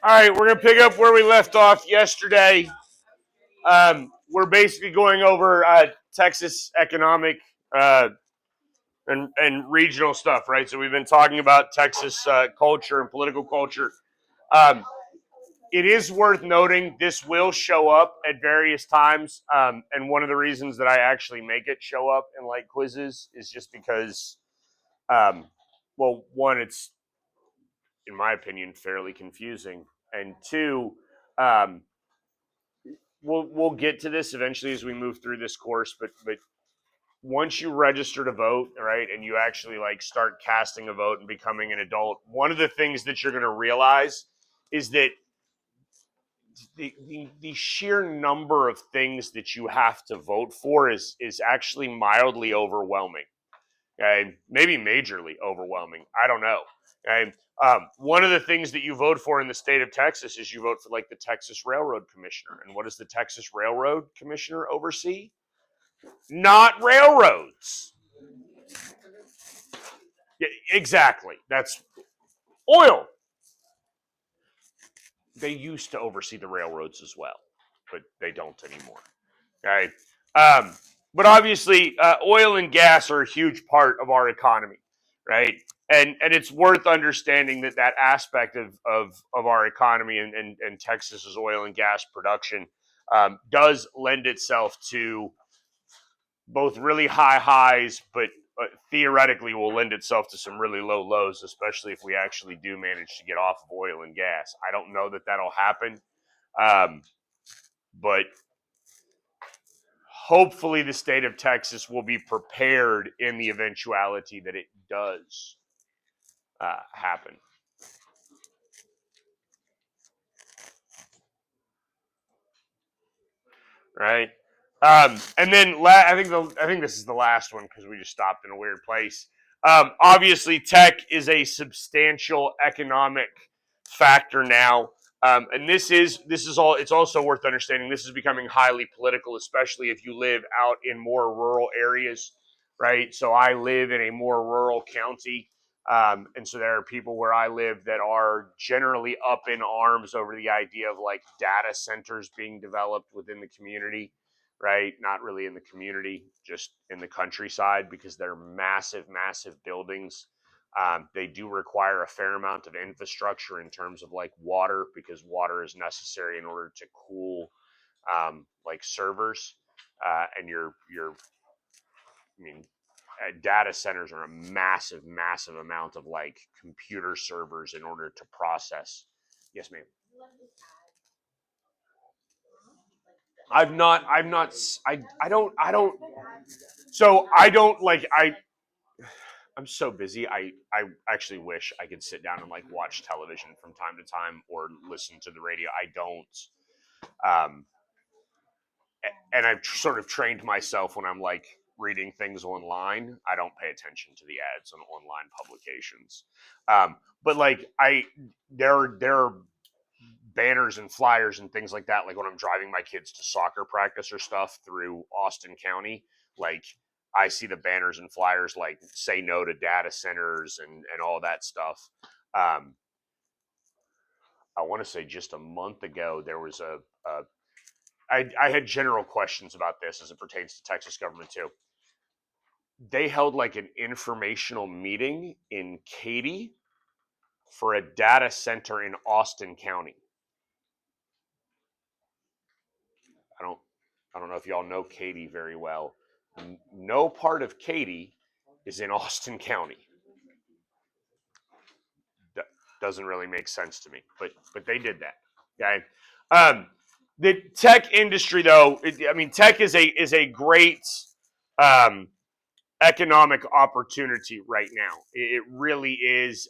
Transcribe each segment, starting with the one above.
All right, we're going to pick up where we left off yesterday. We're basically going over Texas economic and regional stuff, right? So we've been talking about Texas culture and political culture. Um, it is worth noting this will show up at various times, and one of the reasons that I actually make it show up in like quizzes is just because, well, one, it's in my opinion fairly confusing, and two, um, we'll get to this eventually as we move through this course, but once you register to vote, right, and you actually like start casting a vote and becoming an adult, one of the things that you're going to realize is that the sheer number of things that you have to vote for is actually mildly overwhelming. Okay, maybe majorly overwhelming. I don't know. Okay, one of the things that you vote for in the state of Texas is you vote for like the Texas Railroad Commissioner, and what does the Texas Railroad Commissioner oversee? Not railroads. Yeah, exactly. That's oil. They used to oversee the railroads as well, but they don't anymore. Okay. Um, but obviously, oil and gas are a huge part of our economy, right? And it's worth understanding that that aspect of our economy and Texas's oil and gas production does lend itself to both really high highs, but theoretically will lend itself to some really low lows, especially if we actually do manage to get off of oil and gas. I don't know that that'll happen, but hopefully the state of Texas will be prepared in the eventuality that it does happen. Right. And then I think this is the last one because we just stopped in a weird place. Obviously, tech is a substantial economic factor now, and this is all. It's also worth understanding. This is becoming highly political, especially if you live out in more rural areas, right? So I live in a more rural county, and so there are people where I live that are generally up in arms over the idea of like data centers being developed within the community, right? Not really in the community, just in the countryside because they're massive, massive buildings. They do require a fair amount of infrastructure in terms of like water because water is necessary in order to cool like servers and I mean, data centers are a massive, massive amount of like computer servers in order to process. Yes, ma'am. I've not, I don't, so I don't like, I'm so busy. I actually wish I could sit down and like watch television from time to time or listen to the radio. I don't. Um, and I've sort of trained myself when I'm like reading things online. I don't pay attention to the ads on online publications. But like there are banners and flyers and things like that. Like when I'm driving my kids to soccer practice or stuff through Austin County, like I see the banners and flyers like say no to data centers and all that stuff. Um, I want to say just a month ago there was I had general questions about this as it pertains to Texas government too. They held like an informational meeting in Katy for a data center in Austin County. I don't I don't know if y'all know Katy very well. No part of Katy is in Austin County. That doesn't really make sense to me, but they did that. Okay. Um, the tech industry, though, I mean, tech is a great um, economic opportunity right now. It really is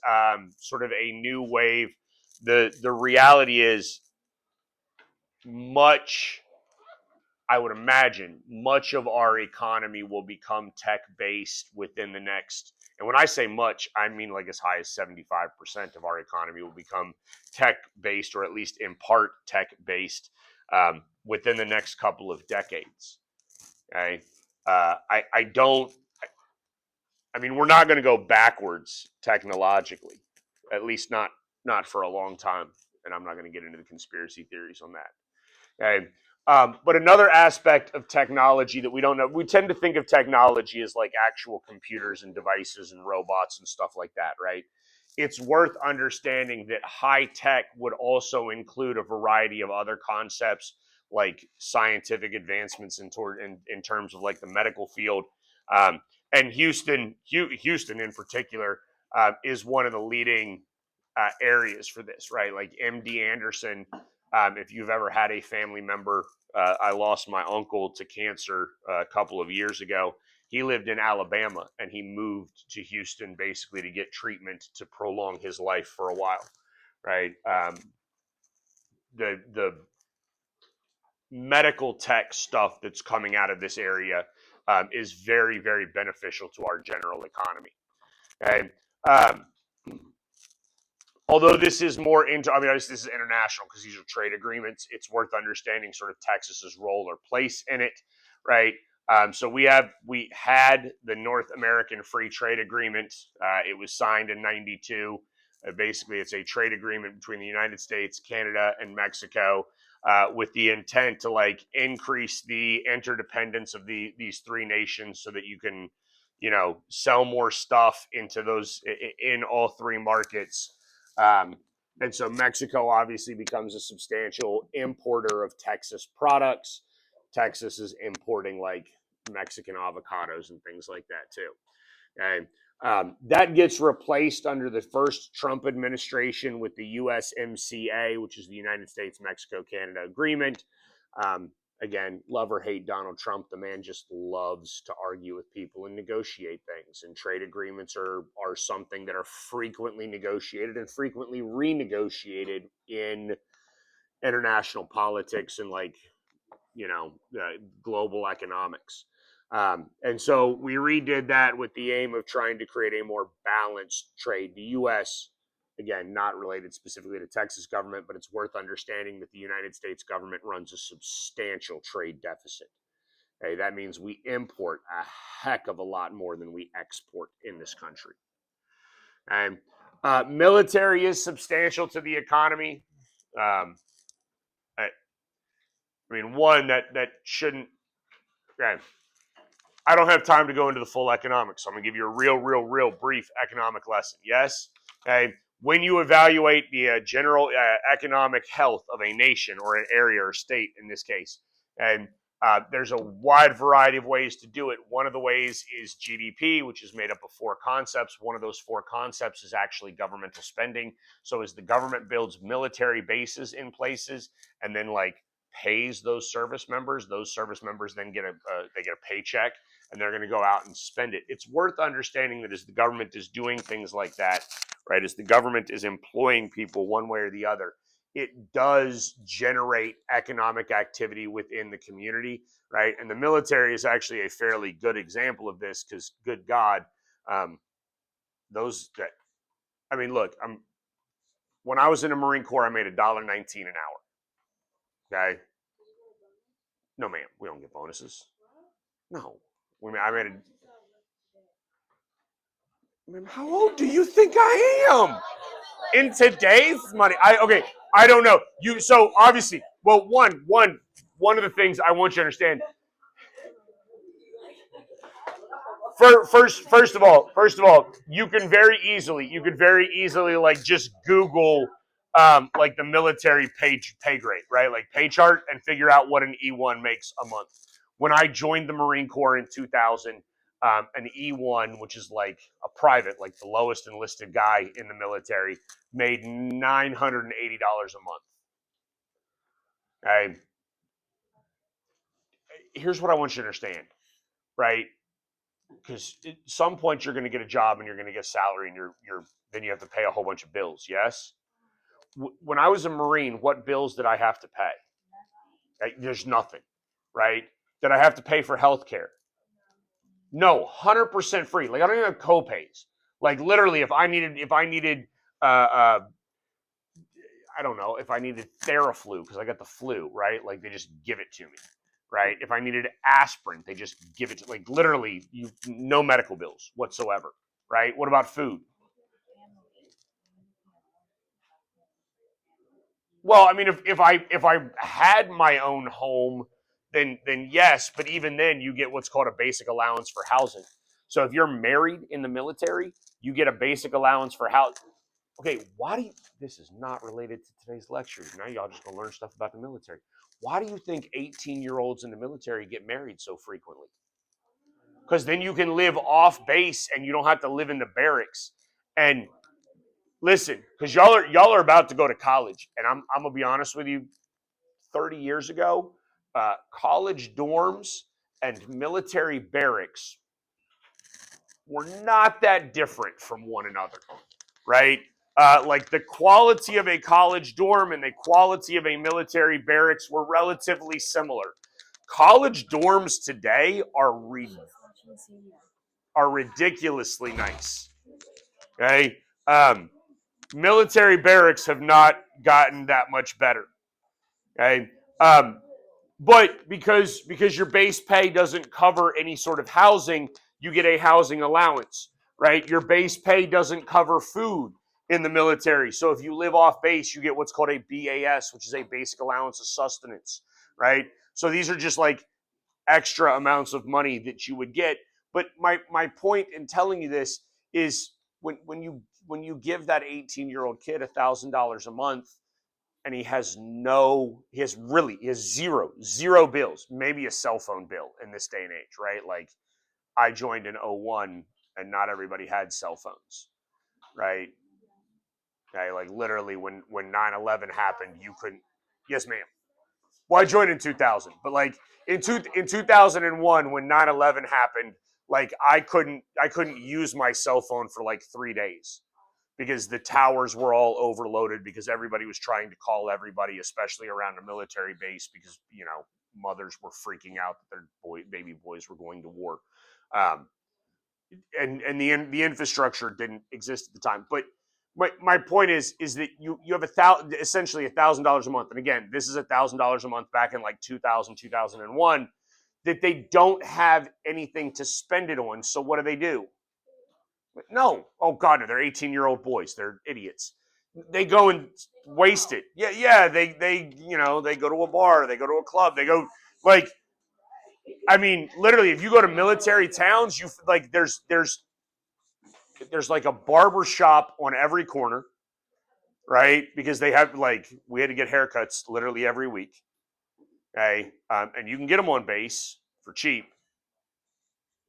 sort of a new wave. The reality is much I would imagine much of our economy will become tech based within the next, and when I say much, I mean like as high as 75% of our economy will become tech based, or at least in part tech based, within the next couple of decades. Okay. I don't, I mean, we're not going to go backwards technologically, at least not for a long time. and I'm not going to get into the conspiracy theories on that. Okay. But another aspect of technology that we don't know, we tend to think of technology as like actual computers and devices and robots and stuff like that, right? It's worth understanding that high tech would also include a variety of other concepts like scientific advancements in terms of like the medical field. And Houston in particular is one of the leading areas for this, right? Like MD Anderson, if you've ever had a family member, I lost my uncle to cancer a couple of years ago. He lived in Alabama and he moved to Houston basically to get treatment to prolong his life for a while, right? The medical tech stuff that's coming out of this area is very, very beneficial to our general economy. Okay. Um, Although this is more into, I mean, obviously this is international because these are trade agreements. It's worth understanding sort of Texas's role or place in it, right? So we had the North American Free Trade Agreement. It was signed in '92. Basically, it's a trade agreement between the United States, Canada, and Mexico, with the intent to like increase the interdependence of these three nations so that you can, sell more stuff into those in all three markets. And so Mexico obviously becomes a substantial importer of Texas products. Texas is importing like Mexican avocados and things like that too. Okay. That gets replaced under the first Trump administration with the USMCA, which is the United States Mexico Canada Agreement. Again, love or hate Donald Trump, the man just loves to argue with people and negotiate things. And trade agreements are something that are frequently negotiated and frequently renegotiated in international politics and like, global economics. And so we redid that with the aim of trying to create a more balanced trade. The U.S., again, not related specifically to Texas government, but it's worth understanding that the United States government runs a substantial trade deficit. Okay, that means we import a heck of a lot more than we export in this country. And military is substantial to the economy. I mean, one that shouldn't. Okay, I don't have time to go into the full economics, so I'm going to give you a real brief economic lesson. Yes? Okay. When you evaluate the general economic health of a nation or an area or state in this case, and there's a wide variety of ways to do it. One of the ways is GDP, which is made up of four concepts. One of those four concepts is actually governmental spending. So as the government builds military bases in places and then like pays those service members then get a paycheck and they're going to go out and spend it. It's worth understanding that as the government is doing things like that, right, as the government is employing people one way or the other, it does generate economic activity within the community, right? And the military is actually a fairly good example of this because, good God, look, when I was in the Marine Corps, I made $1.19 an hour. Okay. No, ma'am, we don't get bonuses. No, I made how old do you think I am? In today's money, I don't know. So obviously, well, one of the things I want you to understand. First of all, you could very easily like just Google like the military pay grade, right? Like pay chart and figure out what an E1 makes a month. When I joined the Marine Corps in 2000, an E1, which is like a private, like the lowest enlisted guy in the military, made $980 a month. Okay. Here's what I want you to understand, right? Because at some point you're going to get a job and you're going to get a salary and then you have to pay a whole bunch of bills. Yes. When I was a Marine, what bills did I have to pay? There's nothing, right? Did I have to pay for health care? No, 100% free. Like I don't even have co-pays. Like literally, if I needed, I don't know, if I needed Theraflu because I got the flu, right? Like they just give it to me, right? If I needed aspirin, they just give it to, like literally, no medical bills whatsoever, right? What about food? Well, I mean, if I had my own home, then yes. But even then, you get what's called a basic allowance for housing. So if you're married in the military, you get a basic allowance for house. Okay, why do you? This is not related to today's lecture. Now y'all just gonna learn stuff about the military. Why do you think 18-year-olds in the military get married so frequently? Because then you can live off base and you don't have to live in the barracks. And listen, because y'all are about to go to college, and I'm gonna be honest with you. 30 years ago, college dorms and military barracks were not that different from one another, right? Like the quality of a college dorm and the quality of a military barracks were relatively similar. College dorms today are ridiculously nice. Okay, military barracks have not gotten that much better. Okay, but because your base pay doesn't cover any sort of housing, you get a housing allowance, right? Your base pay doesn't cover food in the military. So if you live off base, you get what's called a BAS, which is a basic allowance of sustenance, right? So these are just like extra amounts of money that you would get. But my point in telling you this is when you give that 18-year-old kid $1,000 a month, and he has zero bills, maybe a cell phone bill in this day and age, right? Like I joined in '01 and not everybody had cell phones, right? Okay, like literally when 9/11 happened, you couldn't. Yes, ma'am. Well, I joined in 2000, but like in 2001 when 9/11 happened, like I couldn't use my cell phone for like 3 days because the towers were all overloaded because everybody was trying to call everybody, especially around a military base, because mothers were freaking out that their baby boys were going to war, um, and the infrastructure didn't exist at the time. But my point is that you have essentially $1,000 a month, and again, this is $1,000 a month back in like 2000 2001, that they don't have anything to spend it on. So what do? No. Oh God, no. They're 18-year-old boys. They're idiots. They go and waste it. Yeah, yeah. They go to a bar. They go to a club. They go like. I mean, literally, if you go to military towns, you like there's like a barber shop on every corner, right? Because they have like we had to get haircuts literally every week. Okay, and you can get them on base for cheap,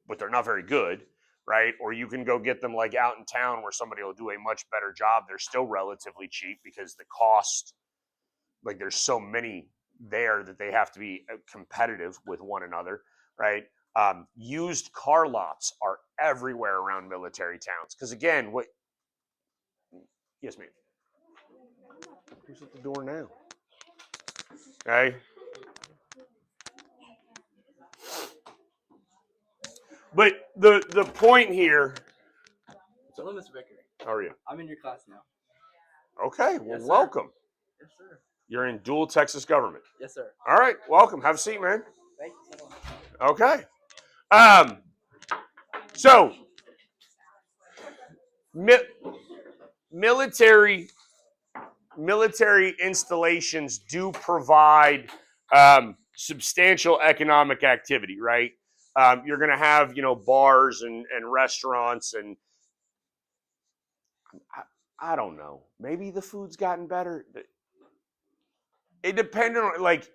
but they're not very good, right? Or you can go get them like out in town where somebody will do a much better job. They're still relatively cheap because the cost, like there's so many there that they have to be competitive with one another, right? Used car lots are everywhere around military towns because again, what? Yes, ma'am. Who's at the door now? Okay, but the point here. Hello, Mr. Becker. How are you? I'm in your class now. Okay, well, Yes, sir. welcome. Yes, sir. You're in dual Texas government. Yes, sir. All right, welcome. Have a seat, man. Thank you so much. Okay. Um, so mi- military military installations do provide substantial economic activity, right? You're going to have bars and restaurants, and I don't know. Maybe the food's gotten better. It depends on like.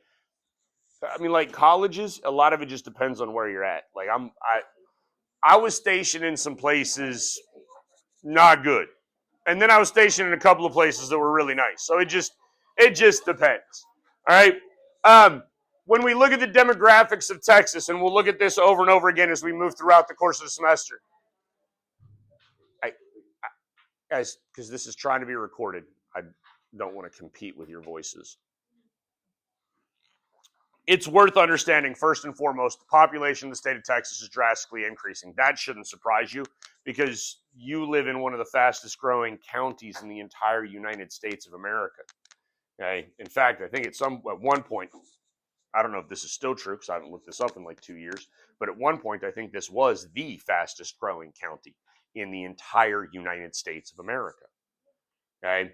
I mean, like colleges. A lot of it just depends on where you're at. Like I was stationed in some places not good. And then I was stationed in a couple of places that were really nice. So it just depends. All right. When we look at the demographics of Texas, and we'll look at this over and over again as we move throughout the course of the semester, I guys, because this is trying to be recorded, I don't want to compete with your voices. It's worth understanding, first and foremost, the population of the state of Texas is drastically increasing. That shouldn't surprise you because you live in one of the fastest growing counties in the entire United States of America. Okay. In fact, I think at one point, I don't know if this is still true because I haven't looked this up in like 2 years, but at one point, I think this was the fastest growing county in the entire United States of America. Okay.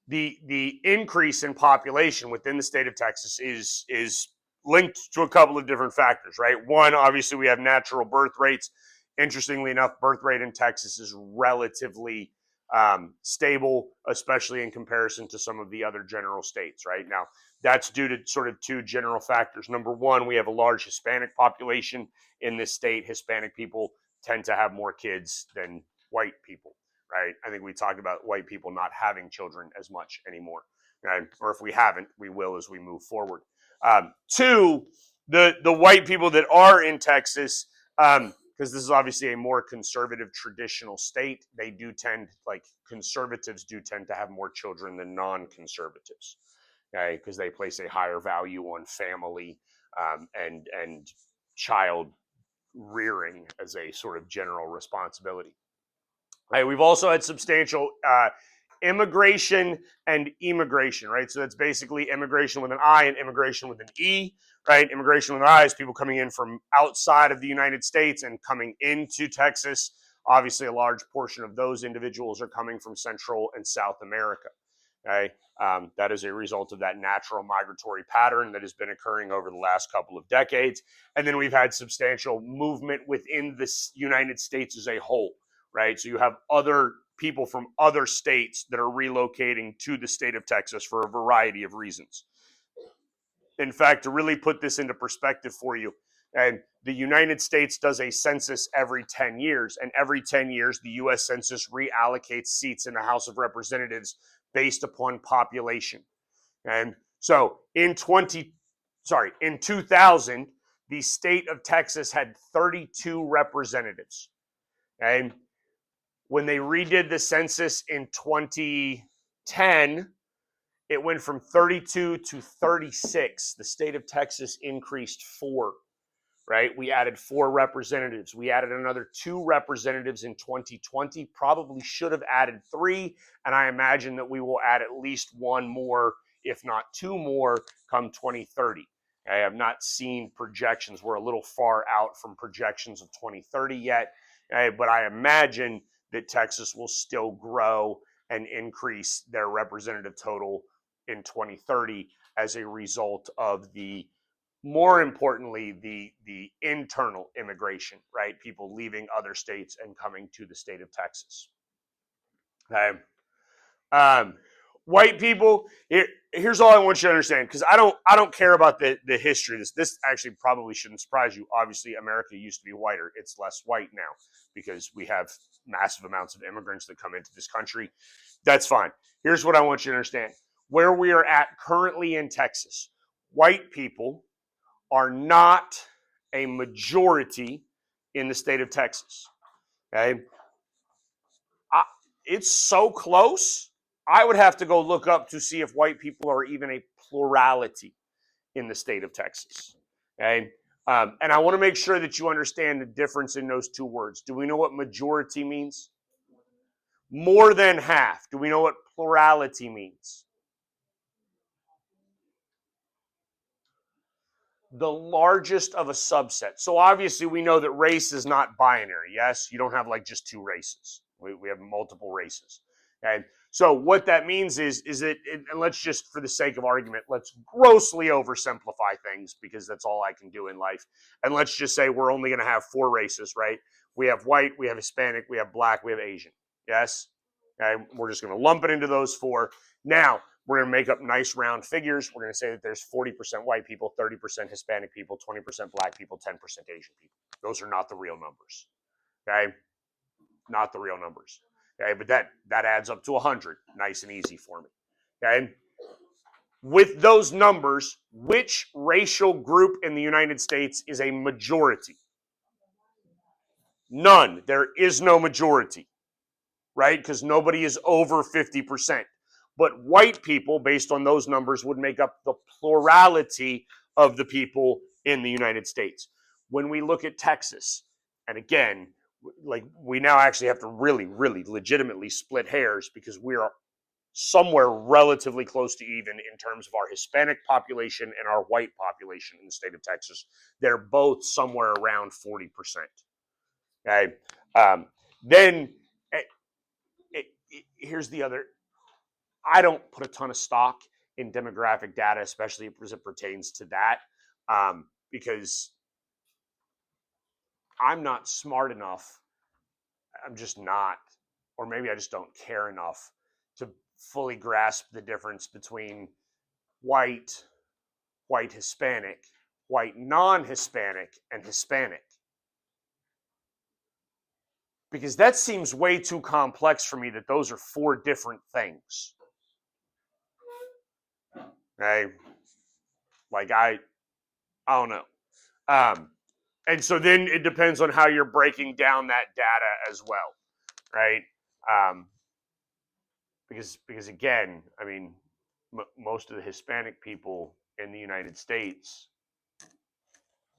the increase in population within the state of Texas is linked to a couple of different factors, right? One, obviously, we have natural birth rates. Interestingly enough, birth rate in Texas is relatively stable, especially in comparison to some of the other general states, right? Now, that's due to sort of two general factors. Number one, we have a large Hispanic population in this state. Hispanic people tend to have more kids than white people, right? I think we talked about white people not having children as much anymore, right? Or if we haven't, we will as we move forward. Two, the white people that are in Texas, because this is obviously a more conservative traditional state, they do tend, like conservatives do tend to have more children than non-conservatives, okay? Because they place a higher value on family and child rearing as a sort of general responsibility. Right, we've also had substantial immigration and immigration, right? So that's basically immigration with an I and immigration with an E, right? Immigration with an I is people coming in from outside of the United States and coming into Texas. Obviously, a large portion of those individuals are coming from Central and South America. Okay, that is a result of that natural migratory pattern that has been occurring over the last couple of decades. And then we've had substantial movement within the United States as a whole, right? So you have other people from other states that are relocating to the state of Texas for a variety of reasons. In fact, to really put this into perspective for you, and the United States does a census every 10 years, and every 10 years, the U.S. Census reallocates seats in the House of Representatives based upon population. And so in 2000, the state of Texas had 32 representatives. And when they redid the census in 2010, it went from 32 to 36. The state of Texas increased 4, right? We added 4 representatives. We added another 2 representatives in 2020, probably should have added 3, and I imagine that we will add at least 1 more, if not 2 more, come 2030. I have not seen projections. We're a little far out from projections of 2030 yet, but I imagine that Texas will still grow and increase their representative total in 2030 as a result of the, more importantly, the internal immigration, right? People leaving other states and coming to the state of Texas. Okay. White people, here's all I want you to understand, because I don't care about the history of this. This actually probably shouldn't surprise you. Obviously, America used to be whiter. It's less white now because we have massive amounts of immigrants that come into this country. That's fine. Here's what I want you to understand. Where we are at currently in Texas, white people are not a majority in the state of Texas. Okay? It's so close, I would have to go look up to see if white people are even a plurality in the state of Texas. Okay? And I want to make sure that you understand the difference in those two words. Do we know what majority means? More than half. Do we know what plurality means? The largest of a subset. So obviously we know that race is not binary. Yes, you don't have like just 2 races. We have multiple races. Okay. So what that means is that, and let's just, for the sake of argument, let's grossly oversimplify things because that's all I can do in life. And let's just say we're only going to have 4 races, right? We have white, we have Hispanic, we have black, we have Asian. Yes. Okay. We're just going to lump it into those 4. Now, we're going to make up nice round figures. We're going to say that there's 40% white people, 30% Hispanic people, 20% black people, 10% Asian people. Those are not the real numbers. Okay? Not the real numbers. Okay, but that adds up to 100. Nice and easy for me. Okay? With those numbers, which racial group in the United States is a majority? None. There is no majority. Right? Because nobody is over 50%. But white people, based on those numbers, would make up the plurality of the people in the United States. When we look at Texas, and again, like we now actually have to really, really legitimately split hairs because we are somewhere relatively close to even in terms of our Hispanic population and our white population in the state of Texas. They're both somewhere around 40%. Okay, then here's the other. I don't put a ton of stock in demographic data, especially as it pertains to that, because I'm not smart enough. I'm just not, or maybe I just don't care enough to fully grasp the difference between white, white Hispanic, white non-Hispanic, and Hispanic. Because that seems way too complex for me that those are 4 different things. Okay? Like I don't know. And so then it depends on how you're breaking down that data as well, right? Because again, I mean, most of the Hispanic people in the United States,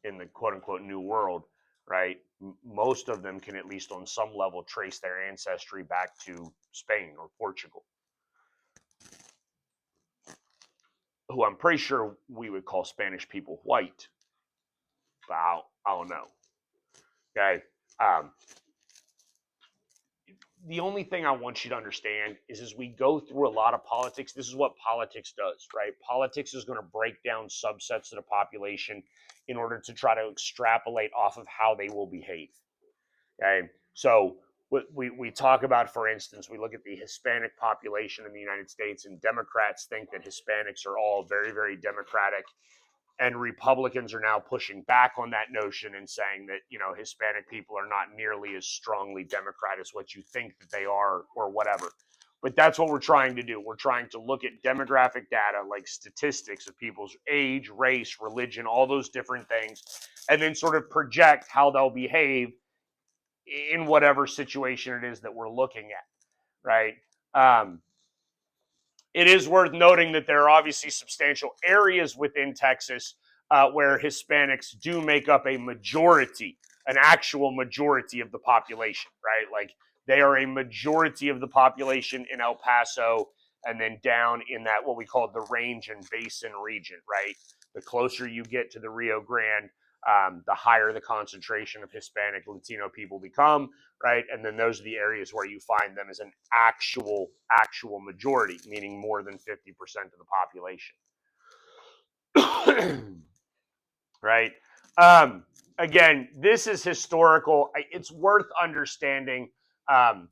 in the quote unquote new world, right? Most of them can at least on some level trace their ancestry back to Spain or Portugal, who I'm pretty sure we would call Spanish people white, but I don't know. Okay. The only thing I want you to understand is as we go through a lot of politics, this is what politics does, right? Politics is going to break down subsets of the population in order to try to extrapolate off of how they will behave. Okay. So we talk about, for instance, we look at the Hispanic population in the United States, and Democrats think that Hispanics are all very, very democratic. And Republicans are now pushing back on that notion and saying that, Hispanic people are not nearly as strongly Democrat as what you think that they are or whatever. But that's what we're trying to do. We're trying to look at demographic data like statistics of people's age, race, religion, all those different things, and then sort of project how they'll behave in whatever situation it is that we're looking at, right? It is worth noting that there are obviously substantial areas within Texas where Hispanics do make up a majority, an actual majority of the population, right? Like they are a majority of the population in El Paso and then down in that what we call the Range and Basin region, right? The closer you get to the Rio Grande, the higher the concentration of Hispanic Latino people become, right? And then those are the areas where you find them as an actual majority, meaning more than 50% of the population. Right? Again, this is historical. It's worth understanding that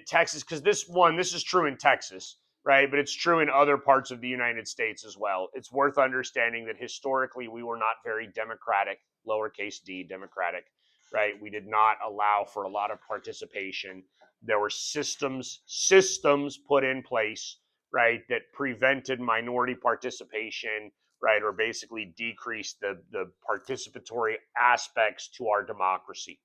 Texas, because this is true in Texas, right? But it's true in other parts of the United States as well. It's worth understanding that historically we were not very democratic, lowercase d, democratic, right? We did not allow for a lot of participation. There were systems put in place, right, that prevented minority participation, right, or basically decrease the participatory aspects to our democracy.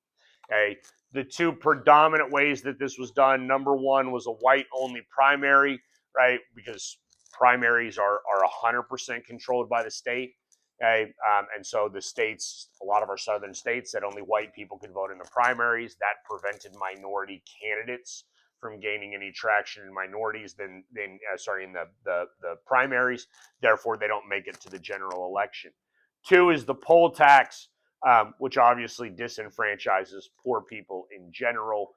Okay, the 2 predominant ways that this was done. Number 1 was a white-only primary, right, because primaries are 100% controlled by the state. Okay, and so the states, a lot of our southern states, said only white people could vote in the primaries. That prevented minority candidates from gaining any traction in minorities in the primaries. Therefore, they don't make it to the general election. 2 is the poll tax, which obviously disenfranchises poor people in general.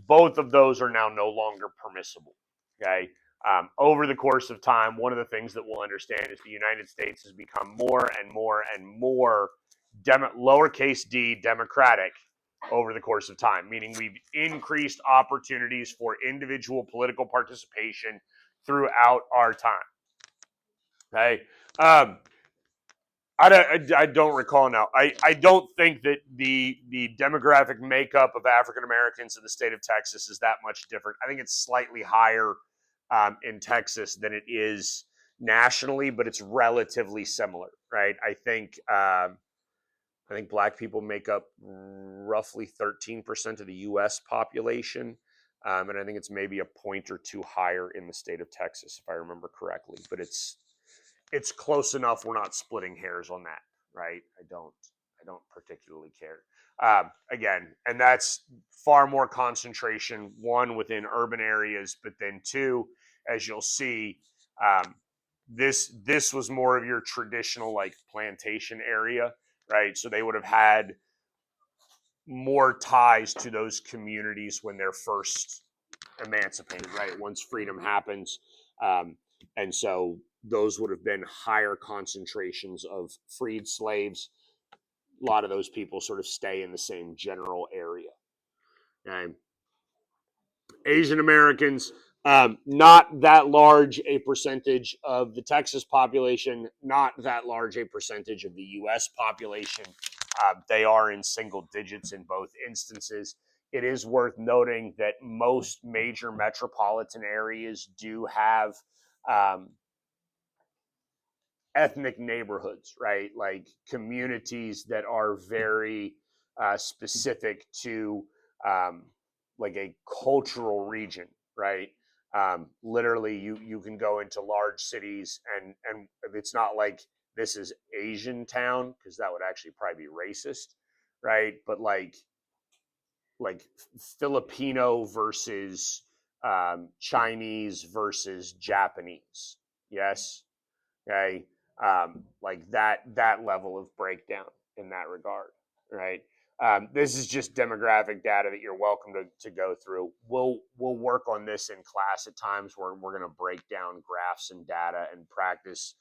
Both of those are now no longer permissible. Okay. Over the course of time, one of the things that we'll understand is the United States has become more and more and more lowercase d democratic over the course of time, meaning we've increased opportunities for individual political participation throughout our time. Okay. I don't recall now. I don't think that the demographic makeup of African Americans in the state of Texas is that much different. I think it's slightly higher in Texas than it is nationally, but it's relatively similar, right? I think Black people make up roughly 13% of the U.S. population, and I think it's maybe a point or 2 higher in the state of Texas, if I remember correctly. But it's close enough. We're not splitting hairs on that, right? I don't particularly care. Again, and that's far more concentration, 1, within urban areas, but then 2, as you'll see, this was more of your traditional like plantation area, right? So they would have had more ties to those communities when they're first emancipated, right? Once freedom happens. And so those would have been higher concentrations of freed slaves. A lot of those people sort of stay in the same general area. Okay? Asian Americans, not that large a percentage of the Texas population, not that large a percentage of the U.S. population. They are in single digits in both instances. It is worth noting that most major metropolitan areas do have ethnic neighborhoods, right? Like communities that are very specific to like a cultural region, right? Literally, you can go into large cities, and it's not like this is Asian town, because that would actually probably be racist, right? But like Filipino versus Chinese versus Japanese, yes, okay, like that level of breakdown in that regard, right? This is just demographic data that you're welcome to go through. We'll work on this in class at times where we're going to break down graphs and data and practice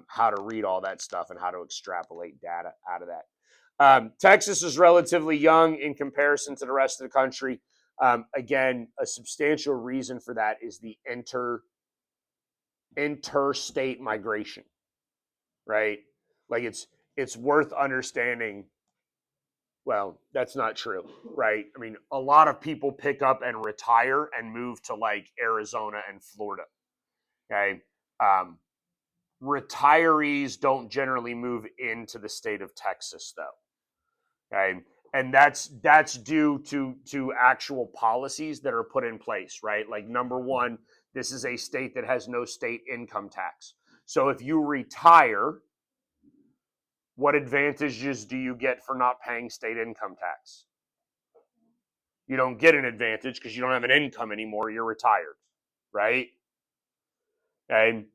how to read all that stuff and how to extrapolate data out of that. Texas is relatively young in comparison to the rest of the country. Again, a substantial reason for that is the interstate migration, right? Like it's worth understanding. Well, that's not true, right? I mean, a lot of people pick up and retire and move to like Arizona and Florida. Okay. Retirees don't generally move into the state of Texas, though. Okay. And that's due to actual policies that are put in place, right? Like number one, this is a state that has no state income tax. So if you retire, what advantages do you get for not paying state income tax? You don't get an advantage because you don't have an income anymore. You're retired, right? And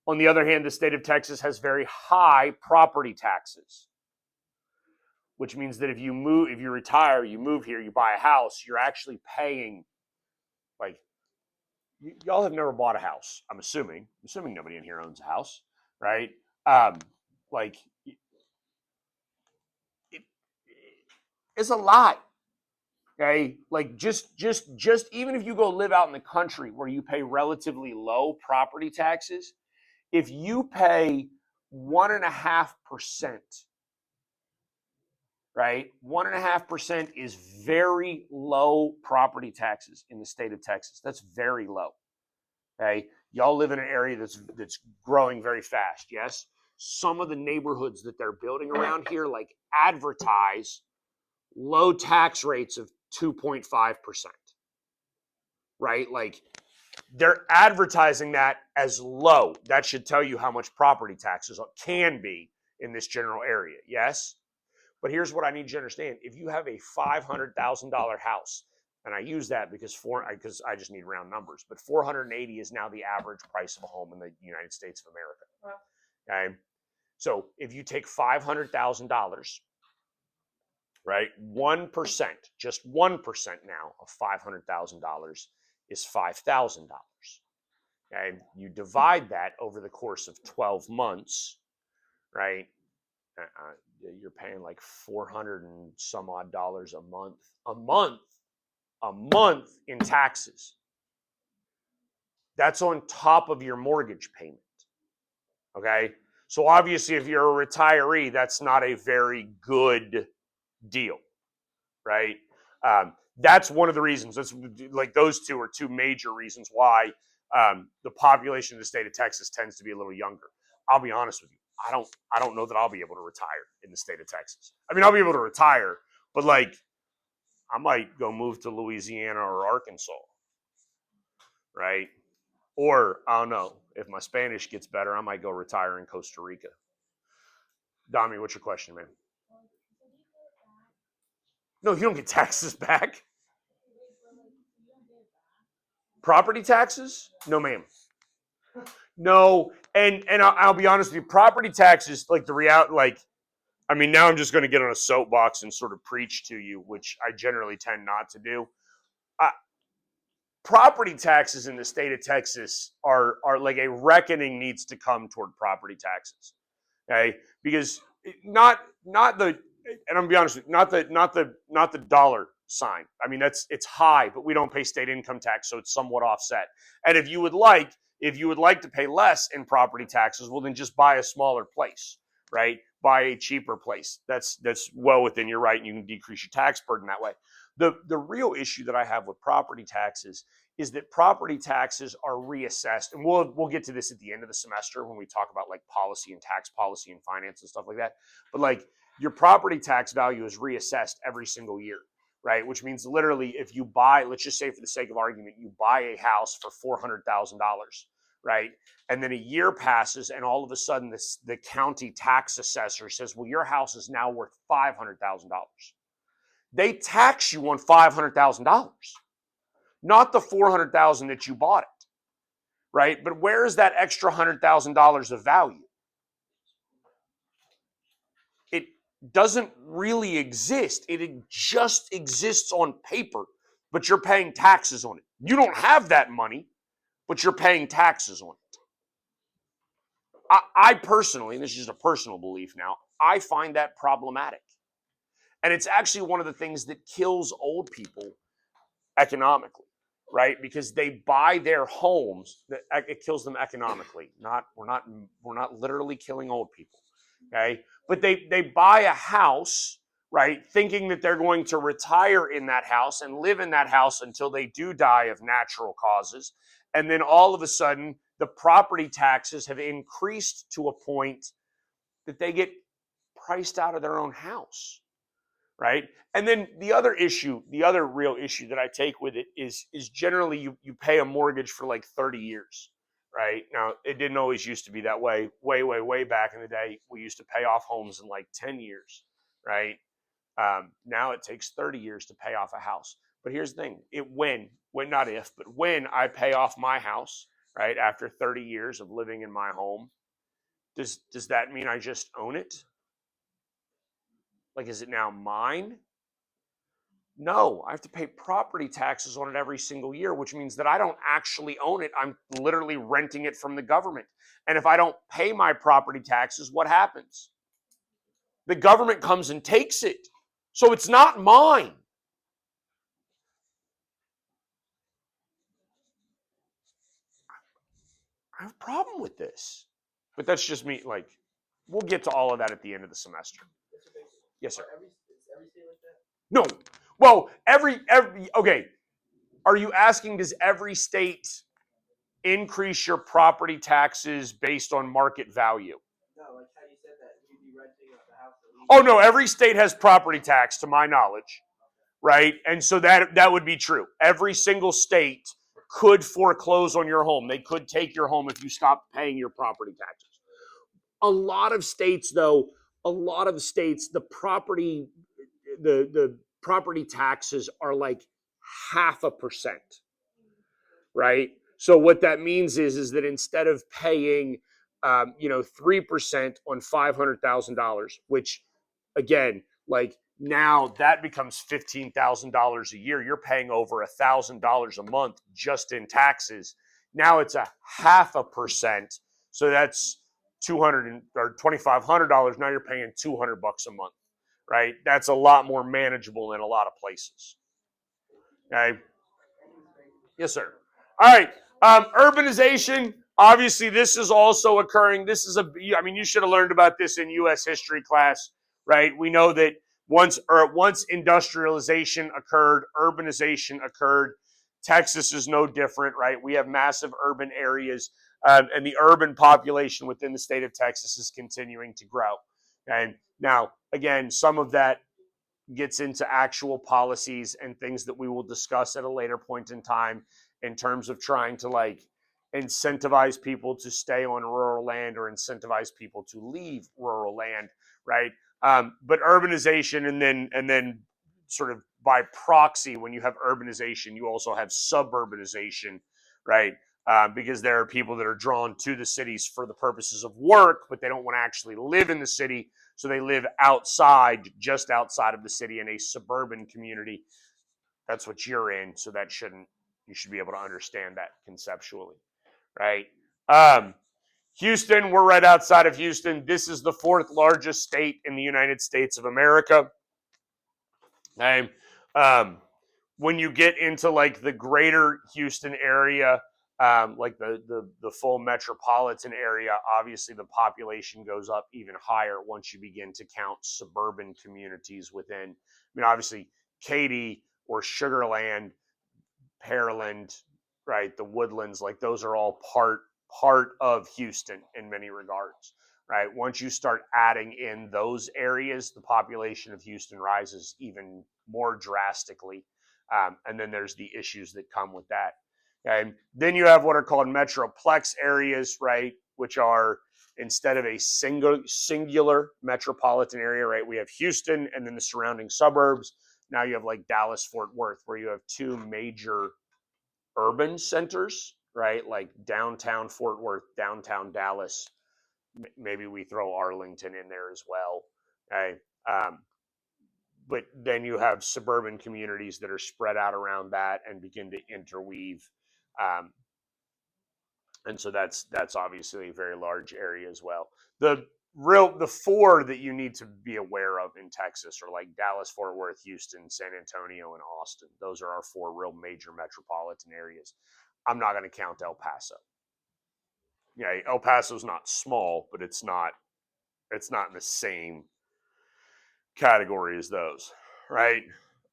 on the other hand, the state of Texas has very high property taxes, which means that if you retire, you move here, you buy a house, you're actually paying, like, y'all have never bought a house. I'm assuming nobody in here owns a house, right? Like, it's a lot. Okay, like just even if you go live out in the country where you pay relatively low property taxes, if you pay 1.5%, right? 1.5% is very low property taxes in the state of Texas. That's very low. Okay, y'all live in an area that's growing very fast. Yes, some of the neighborhoods that they're building around here like advertise low tax rates of 2.5%, right? Like they're advertising that as low. That should tell you how much property taxes can be in this general area. Yes? But here's what I need you to understand. If you have a $500,000 house, and I use that because I just need round numbers, but 480 is now the average price of a home in the United States of America. Okay? So if you take $500,000, right? 1%, just 1% now of $500,000 is $5,000. Okay, you divide that over the course of 12 months, right? You're paying like 400 and some odd dollars a month in taxes. That's on top of your mortgage payment. Okay, so obviously, if you're a retiree, that's not a very good deal, right? That's one of the reasons. That's like those two are two major reasons why the population of the state of Texas tends to be a little younger. I'll be honest with you. I don't know that I'll be able to retire in the state of Texas. I mean, I'll be able to retire, but like I might go move to Louisiana or Arkansas, right? Or I don't know. If my Spanish gets better, I might go retire in Costa Rica. Dami, what's your question, man? No, you don't get taxes back. Property taxes? No, ma'am. No, and I'll be honest with you. Property taxes, like the reality, like I mean, now I'm just going to get on a soapbox and sort of preach to you, which I generally tend not to do. property taxes in the state of Texas are like a reckoning needs to come toward property taxes. Okay, because not the, and I'm gonna be honest with you, not the dollar sign. I mean, it's high, but we don't pay state income tax, so it's somewhat offset. And if you would like to pay less in property taxes, well then just buy a smaller place, right? Buy a cheaper place. That's well within your right, and you can decrease your tax burden that way. The real issue that I have with property taxes is that property taxes are reassessed, and we'll get to this at the end of the semester when we talk about like policy and tax policy and finance and stuff like that. But like your property tax value is reassessed every single year, right? Which means literally if you buy, let's just say for the sake of argument, you buy a house for $400,000, right? And then a year passes and all of a sudden the county tax assessor says, well, your house is now worth $500,000. They tax you on $500,000, not the $400,000 that you bought it, right? But where is that extra $100,000 of value? It doesn't really exist. It just exists on paper, but you're paying taxes on it. You don't have that money, but you're paying taxes on it. I personally, and this is just a personal belief now, I find that problematic. And it's actually one of the things that kills old people economically, right? Because they buy their homes, it kills them economically. We're not literally killing old people, okay? But they buy a house, right, thinking that they're going to retire in that house and live in that house until they do die of natural causes. And then all of a sudden, the property taxes have increased to a point that they get priced out of their own house, right? And then the other real issue that I take with it is generally you pay a mortgage for like 30 years, right? Now, it didn't always used to be that way. Way back in the day, we used to pay off homes in like 10 years, right? Now it takes 30 years to pay off a house. But here's the thing, when I pay off my house, right, after 30 years of living in my home, does that mean I just own it? Like, is it now mine? No, I have to pay property taxes on it every single year, which means that I don't actually own it. I'm literally renting it from the government. And if I don't pay my property taxes, what happens? The government comes and takes it. So it's not mine. I have a problem with this. But that's just me. Like, we'll get to all of that at the end of the semester. Yes, sir. Is every state like that? No. Well, every okay. Are you asking, does every state increase your property taxes based on market value? No, like how you said that you'd be renting the house. Oh no, every state has property tax to my knowledge, right? And so that would be true. Every single state could foreclose on your home. They could take your home if you stopped paying your property taxes. A lot of states though, the property taxes are like 0.5%, right? So what that means is that instead of paying 3% on $500,000, which again, like now that becomes $15,000 a year. You're paying over $1,000 a month just in taxes. Now it's a 0.5%, so that's $2,500. Now you're paying $200 a month, right? That's a lot more manageable in a lot of places. Okay. Yes, sir. All right. Urbanization. Obviously, this is also occurring. You should have learned about this in U.S. history class, right? We know that once industrialization occurred, urbanization occurred. Texas is no different, right? We have massive urban areas, and the urban population within the state of Texas is continuing to grow. And now, again, some of that gets into actual policies and things that we will discuss at a later point in time in terms of trying to like incentivize people to stay on rural land or incentivize people to leave rural land, right? But urbanization and then sort of by proxy, when you have urbanization, you also have suburbanization, right? Because there are people that are drawn to the cities for the purposes of work, but they don't want to actually live in the city. So they live just outside of the city in a suburban community. That's what you're in, so that shouldn't You should be able to understand that conceptually, right? Houston, we're right outside of Houston. This is the 4th largest state in the United States of America. Okay. When you get into like the greater Houston area, like the full metropolitan area, obviously the population goes up even higher once you begin to count suburban communities within. I mean, obviously, Katy or Sugar Land, Pearland, right, the Woodlands, like those are all part of Houston in many regards, right? Once you start adding in those areas, the population of Houston rises even more drastically. And then there's the issues that come with that. Okay. Then you have what are called metroplex areas, right? Which are, instead of a singular metropolitan area, right? We have Houston and then the surrounding suburbs. Now you have like Dallas, Fort Worth, where you have 2 major urban centers, right? Like downtown Fort Worth, downtown Dallas. Maybe we throw Arlington in there as well. Okay. But then you have suburban communities that are spread out around that and begin to interweave. And so that's obviously a very large area as well. The 4 that you need to be aware of in Texas are like Dallas, Fort Worth, Houston, San Antonio, and Austin. Those are our 4 real major metropolitan areas. I'm not going to count El Paso. Yeah, El Paso's not small, but it's not in the same category as those, right?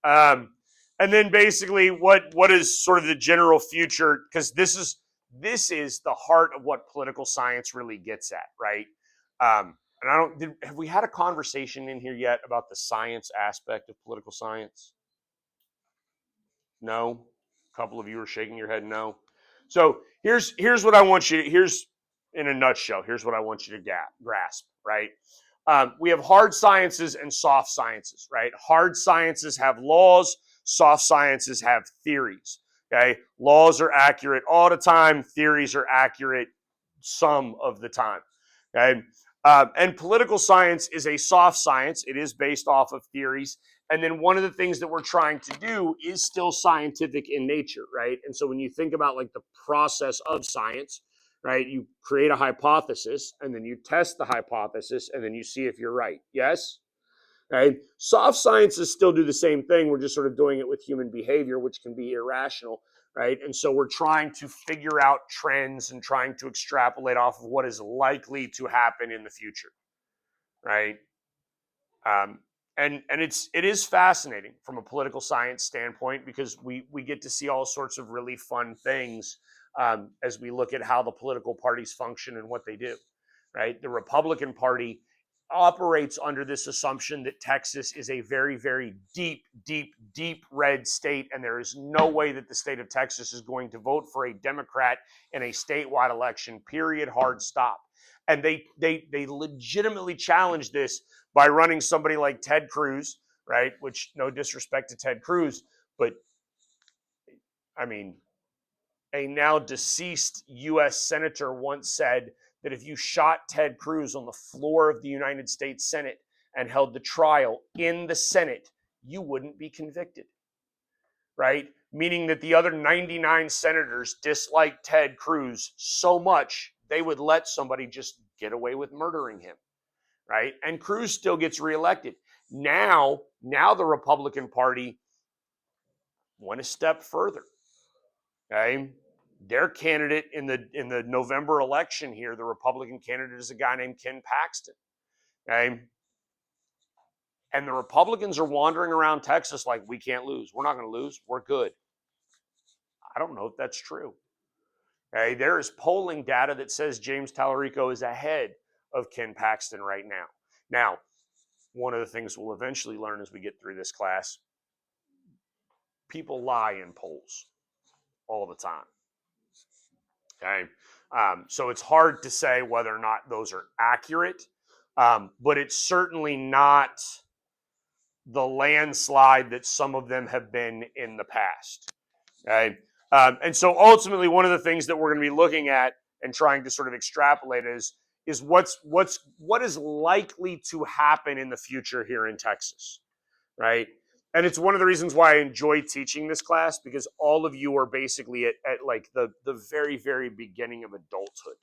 And then basically what is sort of the general future, because this is the heart of what political science really gets at, right? And have we had a conversation in here yet about the science aspect of political science? No? A couple of you are shaking your head no. So here's what I want you to, here's in a nutshell, here's what I want you to grasp, right? We have hard sciences and soft sciences, right? Hard sciences have laws, soft sciences have theories, okay? Laws are accurate all the time, theories are accurate some of the time, okay? And political science is a soft science. It is based off of theories. And then one of the things that we're trying to do is still scientific in nature, right? And so when you think about like the process of science, right, you create a hypothesis and then you test the hypothesis and then you see if you're right. Yes? Right? Soft sciences still do the same thing. We're just sort of doing it with human behavior, which can be irrational, right? And so we're trying to figure out trends and trying to extrapolate off of what is likely to happen in the future, right? And it is fascinating from a political science standpoint because we get to see all sorts of really fun things as we look at how the political parties function and what they do, right? The Republican Party operates under this assumption that Texas is a very, very deep, deep, deep red state, and there is no way that the state of Texas is going to vote for a Democrat in a statewide election, period, hard stop. And they legitimately challenge this by running somebody like Ted Cruz, right? Which, no disrespect to Ted Cruz, but I mean, a now deceased U.S. senator once said that if you shot Ted Cruz on the floor of the United States Senate and held the trial in the Senate, you wouldn't be convicted, right? Meaning that the other 99 senators disliked Ted Cruz so much they would let somebody just get away with murdering him, right? And Cruz still gets reelected. Now the Republican Party went a step further. Okay, their candidate in the November election here, the Republican candidate is a guy named Ken Paxton. Okay, and the Republicans are wandering around Texas like, we can't lose. We're not going to lose. We're good. I don't know if that's true. Okay, there is polling data that says James Tallarico is ahead of Ken Paxton right now. Now, one of the things we'll eventually learn as we get through this class, people lie in polls all the time. Okay, so it's hard to say whether or not those are accurate, but it's certainly not the landslide that some of them have been in the past. Okay, and so ultimately, one of the things that we're going to be looking at and trying to sort of extrapolate is what is likely to happen in the future here in Texas, right? And it's one of the reasons why I enjoy teaching this class, because all of you are basically at like the very, very beginning of adulthood,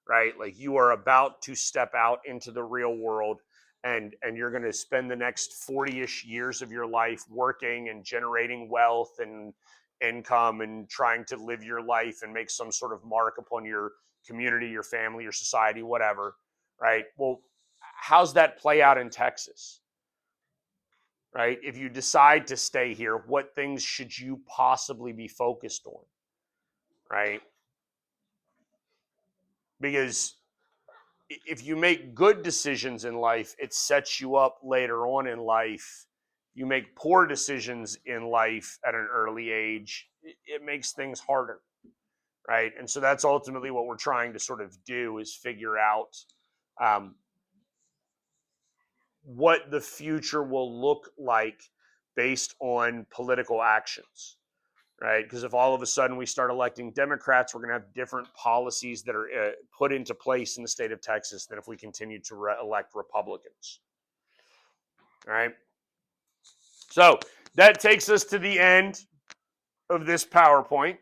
right? Like you are about to step out into the real world, and you're going to spend the next 40-ish years of your life working and generating wealth and income and trying to live your life and make some sort of mark upon your community, your family, your society, whatever, right? Well, how's that play out in Texas? Right? If you decide to stay here, what things should you possibly be focused on? Right? Because if you make good decisions in life, it sets you up later on in life. You make poor decisions in life at an early age, it makes things harder. Right? And so that's ultimately what we're trying to sort of do, is figure out um, what the future will look like based on political actions. Right? Because if all of a sudden we start electing Democrats, we're going to have different policies that are put into place in the state of Texas than if we continue to elect Republicans. All right. So that takes us to the end of this PowerPoint.